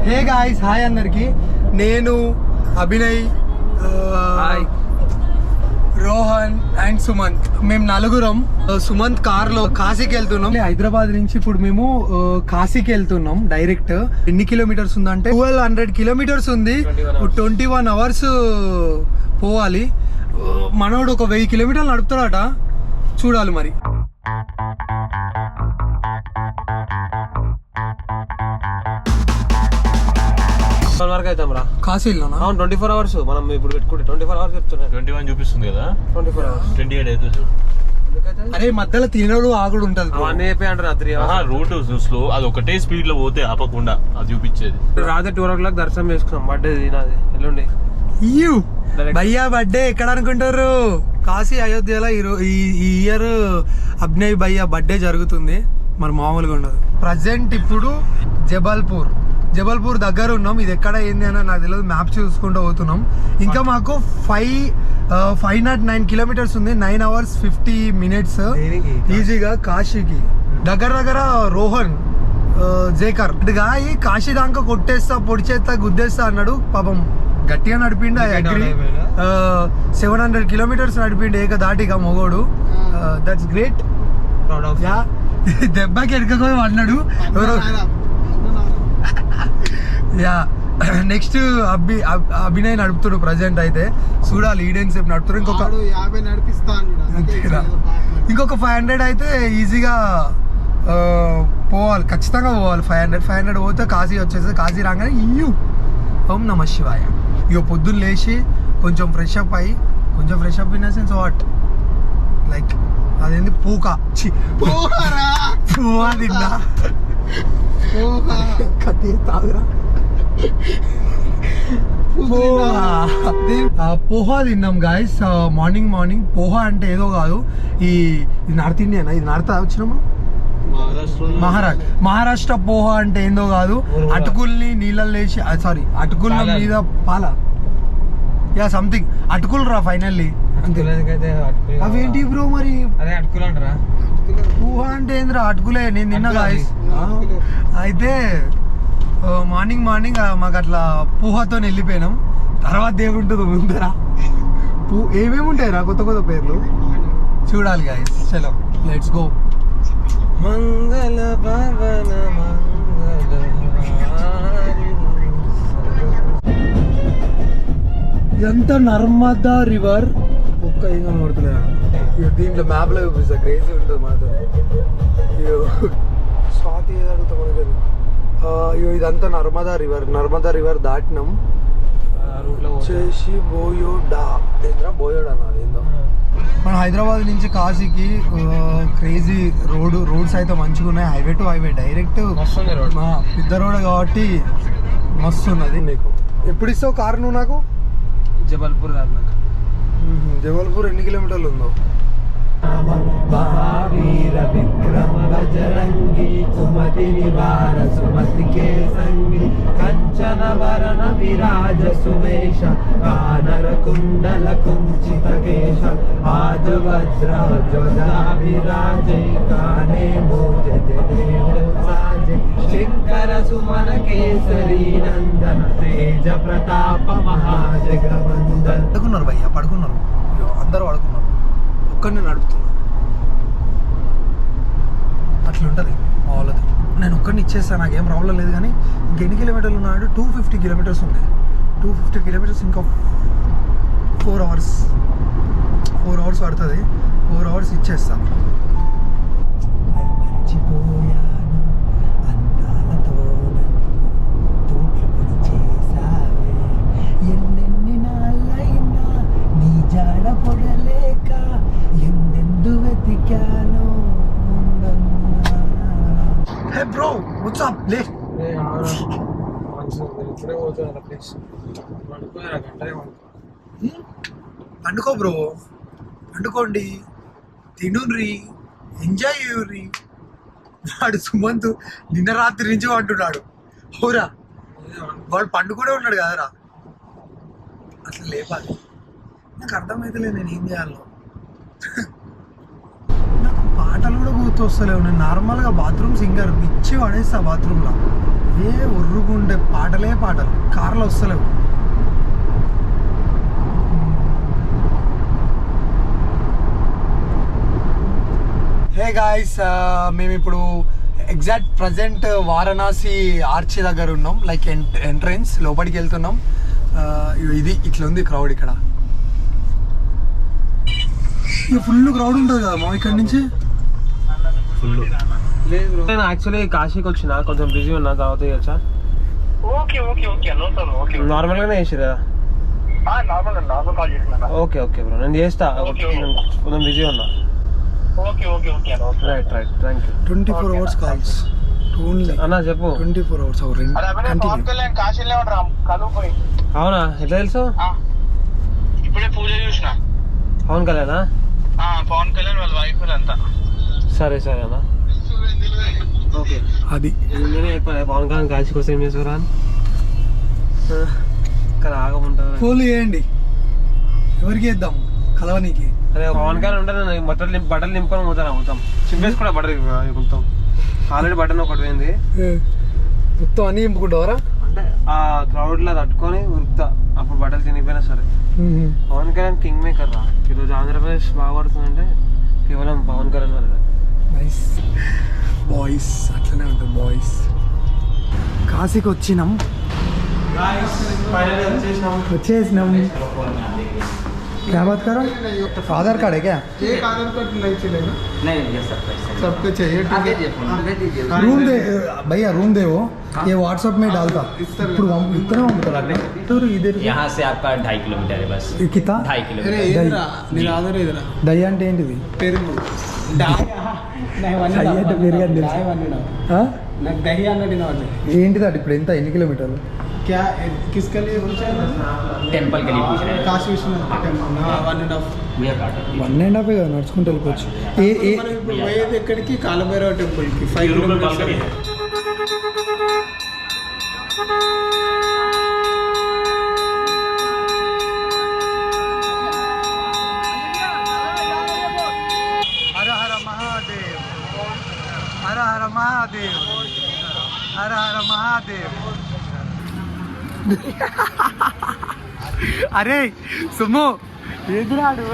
Hey guys, hi అందరికి. నేను Abhinay, Rohan and Sumanth, మేము నలుగురం సుమంత్ కార్ లో కాశీకి వెళ్తున్నాం. హైదరాబాద్ నుంచి ఇప్పుడు మేము కాశీకి వెళ్తున్నాం డైరెక్ట్. ఎన్ని కిలోమీటర్స్ ఉందంటే 1200 కిలోమీటర్స్ ఉంది. 21 hours పోవాలి. మనోడు ఒక 1000 కిలోమీటర్లు నడుపుతాడట, చూడాలి మరి. వరకు అవుతాం రా కాశీలోనా? 24 hours మనం ఇప్పుడు పెట్టుకుంటే 24 hours చెప్తున్నా. 21 చూపిస్తుంది కదా, 24 hours 28 అవుతుంది. అరే మధ్యలో తినడు ఆగుడు ఉంటది. అవన్నీ అయిపోయి అంటారు రాత్రి రూట్ స్లో, అది ఒకటే స్పీడ్ లో పోతే ఆపకుండా అది చూపించేది. రాత్రి 12 o'clock దర్శనం చేసుకున్నాం. బర్త్డే నాది ఎల్లుండి. భయ్యా బర్త్డే ఎక్కడ అనుకుంటారు? కాశీ అయోధ్యలో ఈ ఇయర్ అభినయ్ భయ్యా బర్త్డే జరుగుతుంది. మరి మామూలుగా ఉండదు. ప్రజెంట్ ఇప్పుడు జబల్పూర్ దగ్గర ఉన్నాం. ఇది ఎక్కడ ఏంది అని నాకు తెలియదు, మ్యాప్ చూసుకుంటూ పోతున్నాం. ఇంకా మాకు 509 కిలోమీటర్స్ ఉంది. 9 hours 50 minutes ఈజీగా కాశీకి. దగ్గర రోహన్ జేకర్ గాయ కాశీ దాకా కొట్టేస్తా, పొడిచేస్తా, గుద్దేస్తా అన్నాడు. పాపం గట్టిగా నడిపిండు. I agree. 700 కిలోమీటర్స్ నడిపిండు ఏక దాటిగా మొగోడు. That's great. యా, దెబ్బకి ఎడకపోయి అన్నాడు. యా, నెక్స్ట్ అభినయ్ నడుపుతుడు ప్రజెంట్. అయితే చూడాలి ఈడెన్ సేపు నడుపుతారు. ఇంకొక 500 అయితే ఈజీగా పోవాలి, ఖచ్చితంగా పోవాలి. 500 పోతే కాశీ వచ్చేసి. కాశీ రాగానే ఓం నమ శివాయ. ఇక పొద్దున్న లేచి కొంచెం fresh up in the sense what like అదేంది పూకా పోహా తిన్నా. పోహా తిన్నాం గాయస్. మార్నింగ్ పోహా అంటే ఏదో కాదు, ఇది నార్త్ ఇండియన్. ఇది నార్త్ వచ్చినాము మహారాష్ట్ర. పోహా అంటే ఏందో కాదు, అటుకుల్ని నీళ్ళలో వేసి, సారీ అటుకుల మీద పాల, యా సంథింగ్ అటుకులు రా ఫైనల్లీ. అవేంటి బ్రో మరి? పోహా అంటే ఏంద్రా? అటుకులే. నేను తిన్నా గాయస్. అయితే మార్నింగ్ మాకు అట్లా పూహాతో వెళ్ళిపోయినాం. తర్వాత ఏముంటుందో ముందరా ఏమేమి ఉంటాయిరా కొత్త పేర్లు చూడాలి గాయస్. చలో లెట్స్ గో. మంగళ భవన ఇదంతా నర్మదా రివర్. ఒక్క ఏం కనబడుతులే దీంట్లో మ్యాప్ లో చూపిస్తా. క్రేజీ ఉంటుంది మాతో. స్వాతి ఏది అడుగుతా మనకి. ఇదంతా నర్మదా రివర్ దాటినాం. వచ్చేసి బోయోడా అన్నది ఏందో. మన హైదరాబాద్ నుంచి కాశీకి క్రేజీ రోడ్స్ అయితే మంచిగా ఉన్నాయి. హైవే టు హైవే డైరెక్ట్ పెద్ద రోడ్ కాబట్టి మస్తు ఉన్నది. నీకు ఎప్పుడు ఇస్తావు కారు నువ్వు నాకు? జబల్పూర్ ఎన్ని కిలోమీటర్లు ఉందో? మహావీర విక్రమ బజరంగి సుమతి నివార సుమతి కే సంగి కంచన వరణ విరాజ సుమేష కానర కుండల కుంచిత కేశ ఆజ వజ్ర ధ్వజా విరాజే కానే మోజే సాజే శంకర సుమన కేసరి నందన తేజ ప్రతాప మహాజగవందన. పడుకున్నారు భయ్యా, పడుకున్నారు అందరూ పడుకున్నారు. ఒక్కడిని నడుపుతున్నా, అట్లుంటుంది వాళ్ళది. నేను ఒక్కడిని ఇచ్చేస్తాను, నాకేం ప్రాబ్లం లేదు. కానీ ఇంకెన్ని కిలోమీటర్లు ఉన్నాడు? 250 కిలోమీటర్స్ ఉంది. 250 కిలోమీటర్స్ ఇంకా 4 hours పడుతుంది. 4 hours ఇచ్చేస్తాను. Hey bro, what's up? లే పండుకో బ్రో, పండుకోండి, తినుర్రి, ఎంజాయ్ చేయుర్రి. వాడు సుమంత్ నిన్న రాత్రి నుంచి అంటున్నాడు. అవురా, వాడు పండుకుంటే ఉన్నాడు కదరా. అట్లా లేపాలి. నాకు అర్థమైతలేదు నేను ఏం చేయాలో. నాకు పాటలు కూడా గుర్తొస్తలేవు. నేను నార్మల్గా బాత్రూమ్ సింగర్ ఇచ్చి పడేస్తా బాత్రూంలో. ఉర్రుకుండే పాటలే పాటలు, కార్లు వస్తలేవు. హే గాయ్స్, మేము ఇప్పుడు ఎగ్జాక్ట్ ప్రజెంట్ వారణాసి ఆర్చి దగ్గర ఉన్నాం. లైక్ ఎంట్రన్స్ లోపలికి వెళ్తున్నాం. ఇది ఇట్లా ఉంది క్రౌడ్ ఇక్కడ. ఫుల్ క్రౌడ్ ఉంటుంది కదా మా ఇక్కడ నుంచి. ఫుల్ లేదు బ్రో, నేను యాక్చువల్లీ కాశీకి వచ్చిన, కొంచెం బిజీ ఉన్నా, తర్వాత చేయొచ్చా? నార్మల్ గానే చేసిరు కదా? ఓకే ఓకే బ్రో, నేను చేస్తా. కొంచెం బిజీ ఉన్నా. Right right, thank you. 24 hours calls only అన్న చెప్పు. 24 hours అవునా, ఎట్లా తెలుసు? ఇప్పుడే పూజ చూసిన. పవన్ కళ్యాణా? పవన్ కళ్యాణ్ వాళ్ళ వైఫ్ అంతా. సరే సరే అన్న, ఓకే. అది నేనే చెప్పాను పవన్ కళ్యాణ్ కాశీకి వస్తే ఏం చేసుకోరా అని. కానీ ఆగముంటుంది. ఫోన్లు చేయండి, ఎవరికి వేద్దాం కలవనీకి. అదే పవన్ కళ్యాణ్ ఉంటే నేను బట్టలు నింపుకొని పోతాను. అవుతాం చింపేసి కూడా బట్టలు మొత్తం. ఆల్రెడీ బటన్ ఒకటి పోయింది, మొత్తం అన్ని నింపుకుంటావరా? అంటే ఆ క్రౌడ్ లో తట్టుకొని ఉరుకుతా, అప్పుడు బట్టలు తినిపోయినా సరే. పవన్ కళ్యాణ్ కింగ్ మేకర్ రా. ఈరోజు ఆంధ్రప్రదేశ్ బాగుపడుతుందంటే కేవలం పవన్ కళ్యాణ్ వల్ల. నైస్ బాయ్స్, అట్లనే ఉంటుంది బాయ్స్. కాశీకి వచ్చినాం, వచ్చేసినాం. क्या बात कर रहा है? आधार कार्ड है क्या? एक आधार कार्ड नहीं चलेगा। नहीं ये सब सबको चाहिए। रूम दे भैया, रूम दे वो, ये व्हाट्सएप में डालता. इतना तो इधर यहाँ से आपका 2.5 किलोमीटर है बस। कितना? 2.5 किलोमीटर। నేను ఆధార్ ఇదరా దయ్య అంటే ఏంటిది? పెరుగు దయ్య అంటే పెరుగు అని తెలుసు. ఆ? నాకు దహి అన్నట్టు ఏంటిది అది? ఇప్పుడు ఎంత, ఎన్ని కిలోమీటర్లు? क्या किसके लिए पूछा है? टेम्पल के लिए पूछ रहे हैं। काशी विश्वनाथ टेंपल 1.5 भैया काट 1.5 కదా, నడుచుకుంటూ వెళ్ళిపోవచ్చు. మనం ఇప్పుడు పోయేది ఎక్కడికి? కాలభైరవ టెంపుల్కి 5 కిలోమీటర్స్. హర హర మహాదేవ్, హర హర మహాదేవ్, హర హర మహాదేవ్. అరే సుమ్ము ఎదురాడు.